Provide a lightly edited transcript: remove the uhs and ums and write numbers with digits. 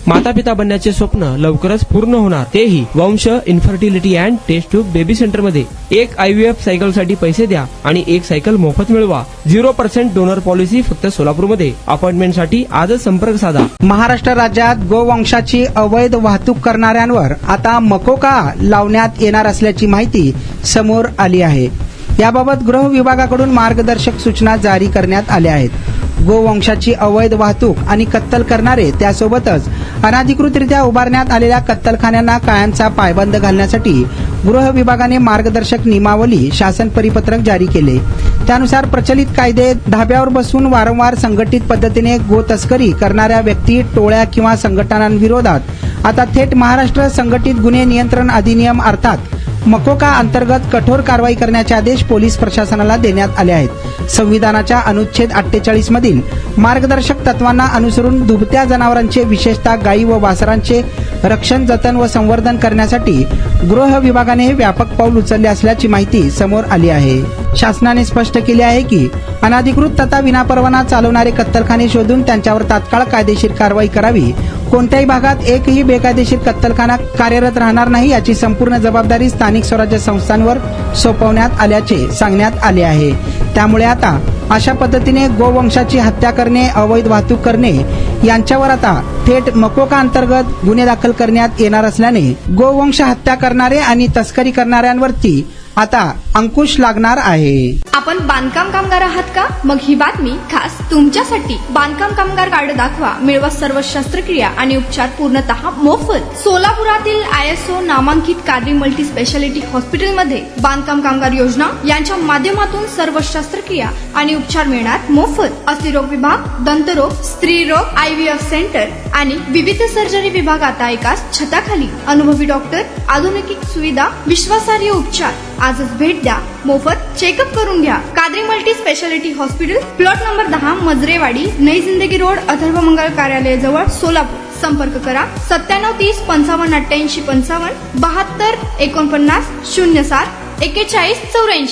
माता पिता बनण्याचे स्वप्न लवकरच पूर्ण होणार, तेही Vansh infertility and test tube baby centre मध्ये। एक IVF सायकल साठी पैसे द्या आणि एक सायकल मोफत मिळवा। 0% डोनर पॉलिसी फक्त सोलापूरमध्ये। अपॉइंटमेंट साठी आजच संपर्क साधा। महाराष्ट्र राज्यात गोवंशाची अवैध वाहतूक करणाऱ्यांवर आता मकोका लावण्यात येणार असल्याची माहिती समोर आली आहे। याबाबत गृह विभागाकडून मार्गदर्शक सूचना जारी करण्यात आल्या आहेत। गोवंशाची अवैध वाहतूक आणि कत्तल करणारे, त्यासोबतच अनधिकृतरित्या उभारण्यात आलेल्या कत्तलखान्यांना कायमचा पायबंद घालण्यासाठी गृह विभागाने मार्गदर्शक नियमावली शासन परिपत्रक जारी केले। त्यानुसार प्रचलित कायदे, धाब्यावर बसून वारंवार संघटित पद्धतीने गो तस्करी करणाऱ्या व्यक्ती, टोळ्या किंवा संघटनांविरोधात आता थेट महाराष्ट्र संघटित गुन्हे नियंत्रण अधिनियम अर्थात मकोका अंतर्गत कठोर कारवाई करण्याचे आदेश पोलीस प्रशासनाला देण्यात आले आहेत। संविधानाच्या अनुच्छेद 48 मधील मार्गदर्शक तत्वांना अनुसरून दुभत्या जनावरांचे, विशेषतः गायी व वासरांचे रक्षण, जतन व संवर्धन करण्यासाठी गृह विभागाने व्यापक पाऊल उचलले असल्याची माहिती समोर आली आहे। शासनाने स्पष्ट केले आहे की अनधिकृत तथा विनापरवाना चालवणारे कत्तलखाने शोधून त्यांच्यावर तात्काळ कायदेशीर कारवाई करावी। कोणत्याही भागात एकही बेकायदेशीर कत्तलखाना कार्यरत राहणार नाही याची संपूर्ण जबाबदारी स्थानिक स्वराज्य संस्थांवर सोपवण्यात आल्याचे सांगण्यात आले आहे। त्यामुळे आता अशा पद्धतीने गोवंशाची हत्या करणे, अवैध वाहतूक करणे यांच्यावर आता थेट मकोका अंतर्गत गुन्हे दाखल करण्यात येणार असल्याने गोवंश हत्या करणारे आणि तस्करी करणाऱ्यांवरती आता अंकुश लागणार आहे। आपण बांधकाम कामगार आहात का? मग ही बातमी खास तुमच्यासाठी। बांधकाम कामगार कार्ड दाखवा, मिळवा सर्व शस्त्रक्रिया आणि उपचार पूर्णतः मोफत। सोलापुरातील ISO नामांकित कादरी मल्टी स्पेशालिटी हॉस्पिटलमध्ये बांधकाम कामगार योजना यांच्या माध्यमातून सर्व शस्त्रक्रिया आणि उपचार मिळणार मोफत। अस्थिरोग विभाग, दंतरोग, स्त्रीरोग, IVF सेंटर आणि विविध सर्जरी विभाग आता एकाच छताखाली। अनुभवी डॉक्टर, आधुनिक सुविधा, विश्वासार्ह उपचार। आजच भेट द्या, मोफत चेकअप करून घ्या। Qadri multi speciality hospital, plot number 10, Majrewadi, नई जिंदगी रोड, अथर्व मंगल कार्यालय जवळ, सोलापूर। संपर्क करा 9730 55 88 55 72 49 07 41 84।